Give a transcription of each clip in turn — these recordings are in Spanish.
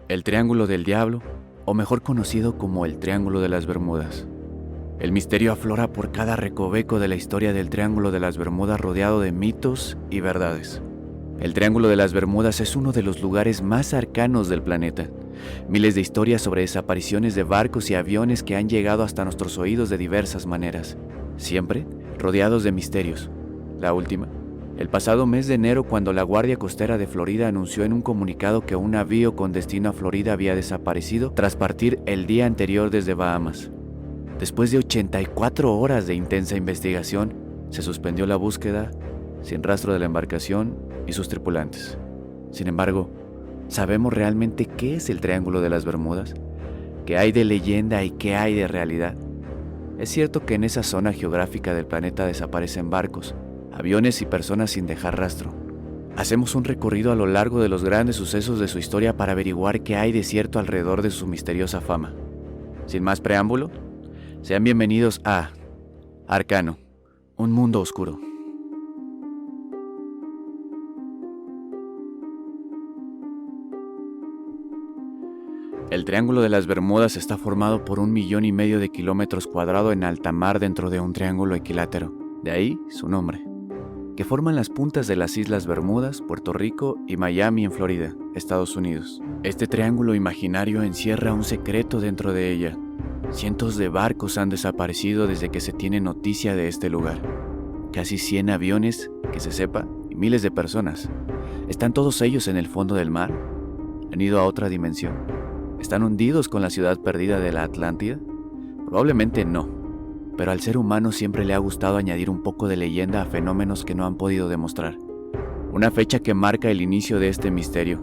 El Triángulo del Diablo, o mejor conocido como el Triángulo de las Bermudas. El misterio aflora por cada recoveco de la historia del Triángulo de las Bermudas, rodeado de mitos y verdades. El Triángulo de las Bermudas es uno de los lugares más arcanos del planeta. Miles de historias sobre desapariciones de barcos y aviones que han llegado hasta nuestros oídos de diversas maneras, siempre rodeados de misterios. La última, el pasado mes de enero, cuando la Guardia Costera de Florida anunció en un comunicado que un navío con destino a Florida había desaparecido tras partir el día anterior desde Bahamas. Después de 84 horas de intensa investigación, se suspendió la búsqueda, sin rastro de la embarcación y sus tripulantes. Sin embargo, ¿sabemos realmente qué es el Triángulo de las Bermudas? ¿Qué hay de leyenda y qué hay de realidad? Es cierto que en esa zona geográfica del planeta desaparecen barcos, aviones y personas sin dejar rastro. Hacemos un recorrido a lo largo de los grandes sucesos de su historia para averiguar qué hay de cierto alrededor de su misteriosa fama. Sin más preámbulo, sean bienvenidos a Arcano, un mundo oscuro. El Triángulo de las Bermudas está formado por 1,5 millones de kilómetros cuadrados en alta mar dentro de un triángulo equilátero, de ahí su nombre, que forman las puntas de las Islas Bermudas, Puerto Rico y Miami en Florida, Estados Unidos. Este triángulo imaginario encierra un secreto dentro de ella. Cientos de barcos han desaparecido desde que se tiene noticia de este lugar. Casi 100 aviones, que se sepa, y miles de personas. ¿Están todos ellos en el fondo del mar? ¿Han ido a otra dimensión? ¿Están hundidos con la ciudad perdida de la Atlántida? Probablemente no, pero al ser humano siempre le ha gustado añadir un poco de leyenda a fenómenos que no han podido demostrar. Una fecha que marca el inicio de este misterio,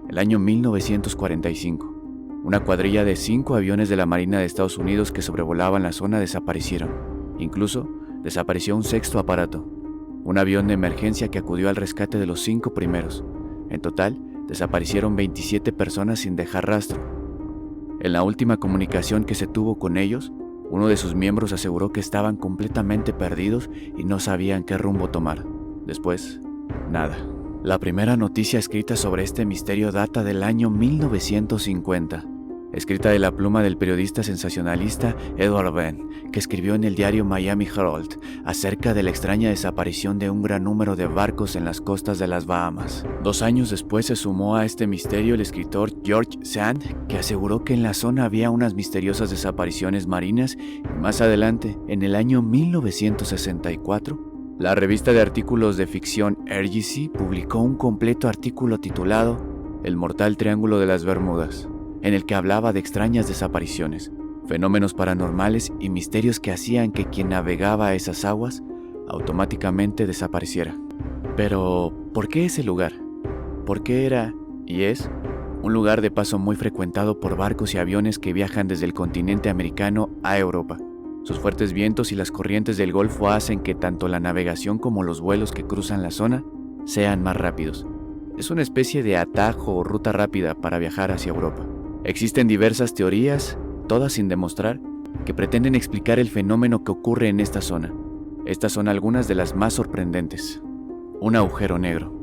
el año 1945. Una cuadrilla de 5 aviones de la Marina de Estados Unidos que sobrevolaban la zona desaparecieron. Incluso desapareció un sexto aparato, un avión de emergencia que acudió al rescate de los 5 primeros. En total, desaparecieron 27 personas sin dejar rastro. En la última comunicación que se tuvo con ellos, uno de sus miembros aseguró que estaban completamente perdidos y no sabían qué rumbo tomar. Después, nada. La primera noticia escrita sobre este misterio data del año 1950, escrita de la pluma del periodista sensacionalista Edward Venn, que escribió en el diario Miami Herald acerca de la extraña desaparición de un gran número de barcos en las costas de las Bahamas. 2 años después se sumó a este misterio el escritor George Sand, que aseguró que en la zona había unas misteriosas desapariciones marinas, y más adelante, en el año 1964, la revista de artículos de ficción RGC publicó un completo artículo titulado El mortal Triángulo de las Bermudas, en el que hablaba de extrañas desapariciones, fenómenos paranormales y misterios que hacían que quien navegaba a esas aguas automáticamente desapareciera. Pero, ¿por qué ese lugar? ¿Por qué era, y es, un lugar de paso muy frecuentado por barcos y aviones que viajan desde el continente americano a Europa? Sus fuertes vientos y las corrientes del Golfo hacen que tanto la navegación como los vuelos que cruzan la zona sean más rápidos. Es una especie de atajo o ruta rápida para viajar hacia Europa. Existen diversas teorías, todas sin demostrar, que pretenden explicar el fenómeno que ocurre en esta zona. Estas son algunas de las más sorprendentes. Un agujero negro.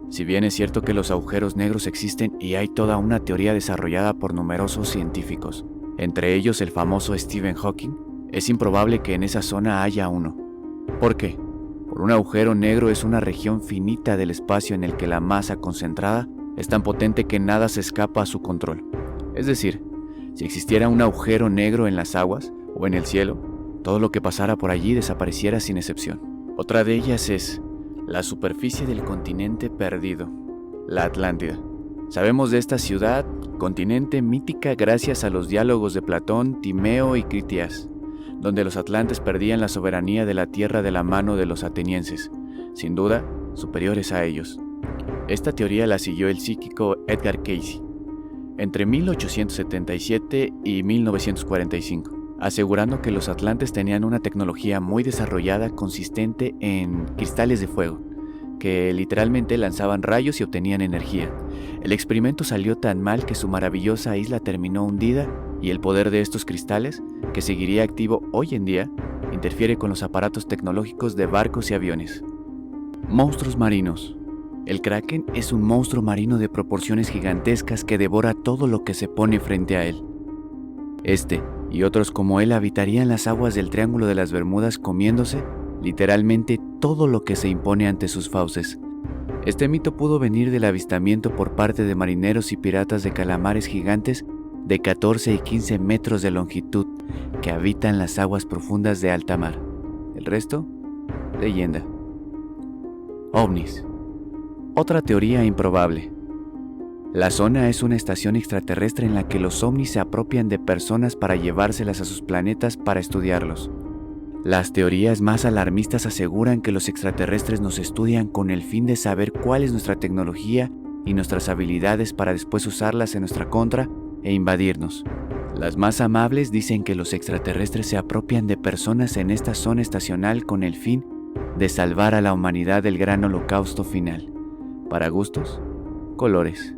Si bien es cierto que los agujeros negros existen y hay toda una teoría desarrollada por numerosos científicos, entre ellos el famoso Stephen Hawking, es improbable que en esa zona haya uno. ¿Por qué? Por un agujero negro es una región finita del espacio en el que la masa concentrada es tan potente que nada se escapa a su control. Es decir, si existiera un agujero negro en las aguas o en el cielo, todo lo que pasara por allí desapareciera sin excepción. Otra de ellas es la superficie del continente perdido, la Atlántida. Sabemos de esta ciudad, continente mítica gracias a los diálogos de Platón, Timeo y Critias, donde los atlantes perdían la soberanía de la tierra de la mano de los atenienses, sin duda superiores a ellos. Esta teoría la siguió el psíquico Edgar Cayce entre 1877 y 1945, asegurando que los atlantes tenían una tecnología muy desarrollada consistente en cristales de fuego, que literalmente lanzaban rayos y obtenían energía. El experimento salió tan mal que su maravillosa isla terminó hundida y el poder de estos cristales, que seguiría activo hoy en día, interfiere con los aparatos tecnológicos de barcos y aviones. Monstruos marinos. El kraken es un monstruo marino de proporciones gigantescas que devora todo lo que se pone frente a él. Este y otros como él habitarían las aguas del Triángulo de las Bermudas comiéndose, literalmente, todo lo que se impone ante sus fauces. Este mito pudo venir del avistamiento por parte de marineros y piratas de calamares gigantes de 14 y 15 metros de longitud que habitan las aguas profundas de alta mar. El resto, leyenda. OVNIs. Otra teoría improbable. La zona es una estación extraterrestre en la que los ovnis se apropian de personas para llevárselas a sus planetas para estudiarlos. Las teorías más alarmistas aseguran que los extraterrestres nos estudian con el fin de saber cuál es nuestra tecnología y nuestras habilidades para después usarlas en nuestra contra e invadirnos. Las más amables dicen que los extraterrestres se apropian de personas en esta zona estacional con el fin de salvar a la humanidad del gran holocausto final. Para gustos, colores.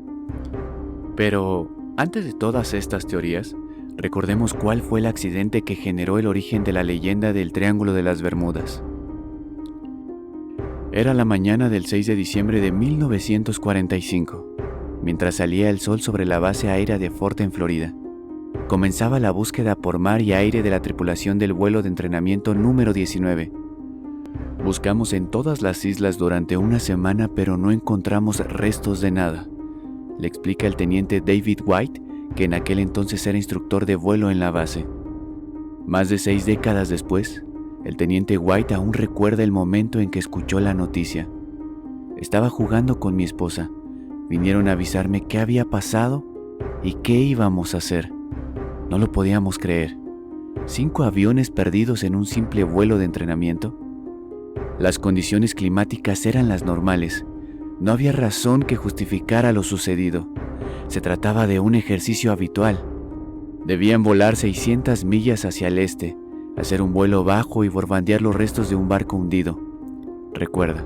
Pero antes de todas estas teorías, recordemos cuál fue el accidente que generó el origen de la leyenda del Triángulo de las Bermudas. Era la mañana del 6 de diciembre de 1945, mientras salía el sol sobre la base aérea de Fort en Florida. Comenzaba la búsqueda por mar y aire de la tripulación del vuelo de entrenamiento número 19. Buscamos en todas las islas durante una semana, pero no encontramos restos de nada, le explica el teniente David White, que en aquel entonces era instructor de vuelo en la base. Más de 6 décadas después, el teniente White aún recuerda el momento en que escuchó la noticia. Estaba jugando con mi esposa. Vinieron a avisarme qué había pasado y qué íbamos a hacer. No lo podíamos creer. 5 aviones perdidos en un simple vuelo de entrenamiento. Las condiciones climáticas eran las normales. No había razón que justificara lo sucedido. Se trataba de un ejercicio habitual. Debían volar 600 millas hacia el este, hacer un vuelo bajo y borbandear los restos de un barco hundido. Recuerda,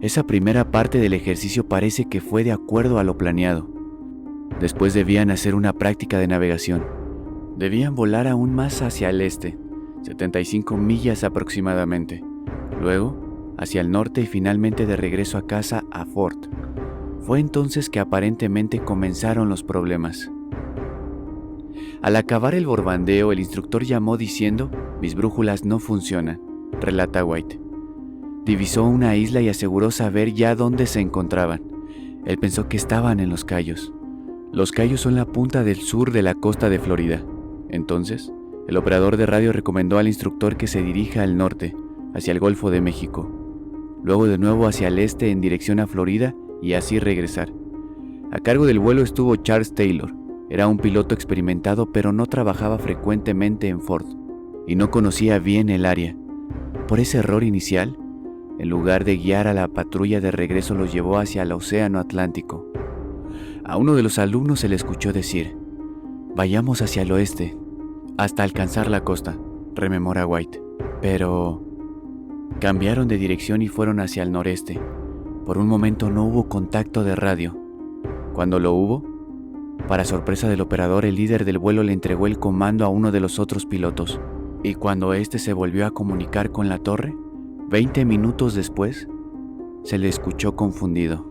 esa primera parte del ejercicio parece que fue de acuerdo a lo planeado. Después debían hacer una práctica de navegación. Debían volar aún más hacia el este, 75 millas aproximadamente. Luego, hacia el norte y finalmente de regreso a casa a Fort. Fue entonces que aparentemente comenzaron los problemas. Al acabar el borbandeo, el instructor llamó diciendo: «Mis brújulas no funcionan», relata White. Divisó una isla y aseguró saber ya dónde se encontraban. Él pensó que estaban en Los Cayos. Los Cayos son la punta del sur de la costa de Florida. Entonces, el operador de radio recomendó al instructor que se dirija al norte, hacia el Golfo de México. Luego de nuevo hacia el este en dirección a Florida y así regresar. A cargo del vuelo estuvo Charles Taylor. Era un piloto experimentado, pero no trabajaba frecuentemente en Fort y no conocía bien el área. Por ese error inicial, en lugar de guiar a la patrulla de regreso, los llevó hacia el Océano Atlántico. A uno de los alumnos se le escuchó decir: «Vayamos hacia el oeste, hasta alcanzar la costa», rememora White. Pero cambiaron de dirección y fueron hacia el noreste. Por un momento no hubo contacto de radio. Cuando lo hubo, para sorpresa del operador, el líder del vuelo le entregó el comando a uno de los otros pilotos. Y cuando éste se volvió a comunicar con la torre, 20 minutos después, se le escuchó confundido.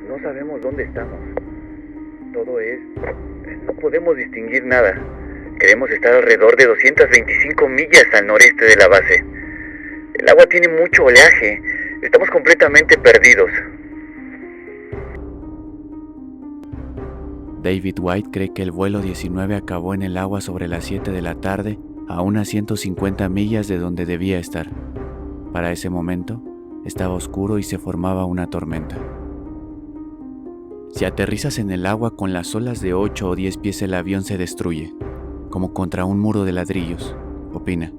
No sabemos dónde estamos. Todo es... no podemos distinguir nada. Queremos estar alrededor de 225 millas al noreste de la base. El agua tiene mucho oleaje. Estamos completamente perdidos. David White cree que el vuelo 19 acabó en el agua sobre las 7 de la tarde, a unas 150 millas de donde debía estar. Para ese momento, estaba oscuro y se formaba una tormenta. Si aterrizas en el agua con las olas de 8 o 10 pies, el avión se destruye, como contra un muro de ladrillos, opina.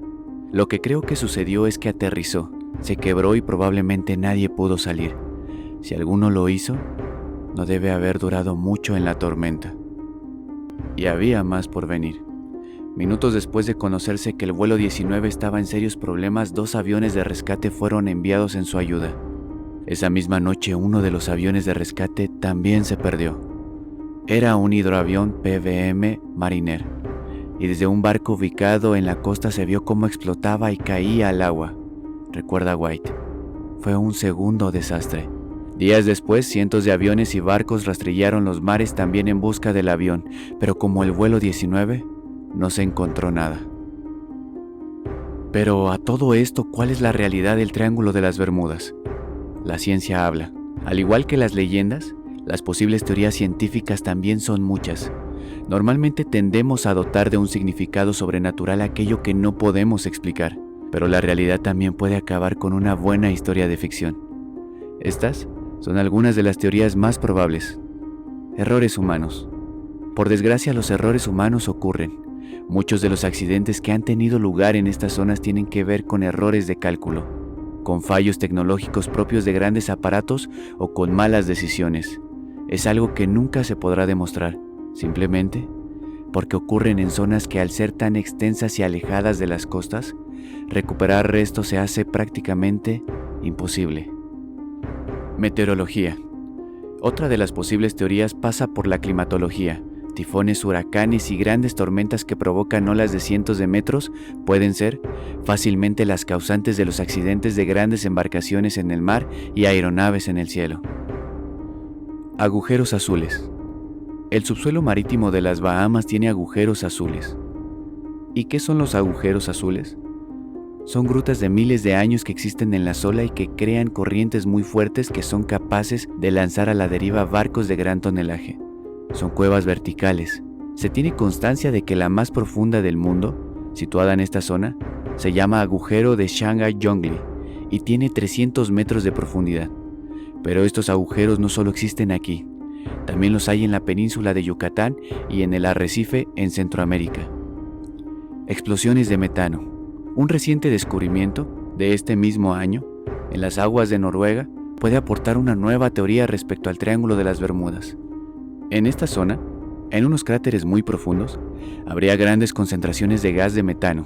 Lo que creo que sucedió es que aterrizó, se quebró y probablemente nadie pudo salir. Si alguno lo hizo, no debe haber durado mucho en la tormenta. Y había más por venir. Minutos después de conocerse que el vuelo 19 estaba en serios problemas, 2 aviones de rescate fueron enviados en su ayuda. Esa misma noche, uno de los aviones de rescate también se perdió. Era un hidroavión PBM Mariner, y desde un barco ubicado en la costa se vio cómo explotaba y caía al agua. recuerda White. Fue un segundo desastre. Días después, cientos de aviones y barcos rastrillaron los mares también en busca del avión, pero como el vuelo 19, no se encontró nada. Pero a todo esto, ¿cuál es la realidad del Triángulo de las Bermudas? La ciencia habla. Al igual que las leyendas, las posibles teorías científicas también son muchas. Normalmente tendemos a dotar de un significado sobrenatural aquello que no podemos explicar, pero la realidad también puede acabar con una buena historia de ficción. Estas son algunas de las teorías más probables. Errores humanos. Por desgracia, los errores humanos ocurren. Muchos de los accidentes que han tenido lugar en estas zonas tienen que ver con errores de cálculo, con fallos tecnológicos propios de grandes aparatos o con malas decisiones. Es algo que nunca se podrá demostrar, simplemente porque ocurren en zonas que al ser tan extensas y alejadas de las costas, recuperar restos se hace prácticamente imposible. Meteorología. Otra de las posibles teorías pasa por la climatología. Tifones, huracanes y grandes tormentas que provocan olas de cientos de metros pueden ser fácilmente las causantes de los accidentes de grandes embarcaciones en el mar y aeronaves en el cielo. Agujeros azules. El subsuelo marítimo de las Bahamas tiene agujeros azules. ¿Y qué son los agujeros azules? Son grutas de miles de años que existen en la ola y que crean corrientes muy fuertes que son capaces de lanzar a la deriva barcos de gran tonelaje. Son cuevas verticales. Se tiene constancia de que la más profunda del mundo, situada en esta zona, se llama agujero de Shanghai-Yongli y tiene 300 metros de profundidad. Pero estos agujeros no solo existen aquí, también los hay en la península de Yucatán y en el arrecife en Centroamérica. Explosiones de metano. Un reciente descubrimiento de este mismo año, en las aguas de Noruega, puede aportar una nueva teoría respecto al Triángulo de las Bermudas. En esta zona, en unos cráteres muy profundos, habría grandes concentraciones de gas de metano.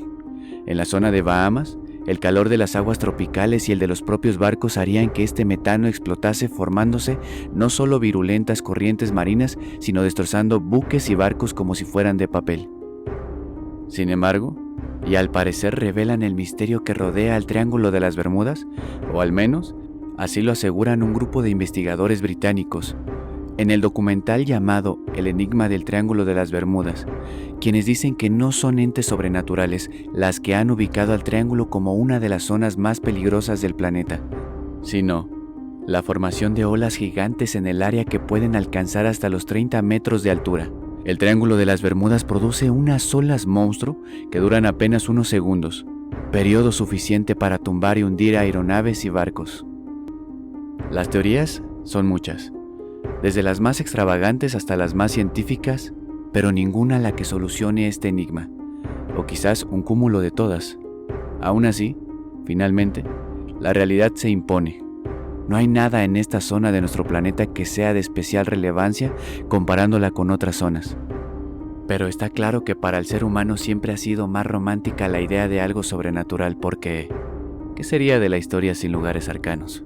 En la zona de Bahamas, el calor de las aguas tropicales y el de los propios barcos harían que este metano explotase, formándose no solo virulentas corrientes marinas, sino destrozando buques y barcos como si fueran de papel. Sin embargo, y al parecer revelan el misterio que rodea al Triángulo de las Bermudas, o al menos, así lo aseguran un grupo de investigadores británicos, en el documental llamado El Enigma del Triángulo de las Bermudas, quienes dicen que no son entes sobrenaturales las que han ubicado al triángulo como una de las zonas más peligrosas del planeta, sino la formación de olas gigantes en el área que pueden alcanzar hasta los 30 metros de altura. El Triángulo de las Bermudas produce unas olas monstruo que duran apenas unos segundos, periodo suficiente para tumbar y hundir aeronaves y barcos. Las teorías son muchas, desde las más extravagantes hasta las más científicas, pero ninguna la que solucione este enigma, o quizás un cúmulo de todas. Aún así, finalmente, la realidad se impone. No hay nada en esta zona de nuestro planeta que sea de especial relevancia comparándola con otras zonas. Pero está claro que para el ser humano siempre ha sido más romántica la idea de algo sobrenatural porque, ¿qué sería de la historia sin lugares arcanos?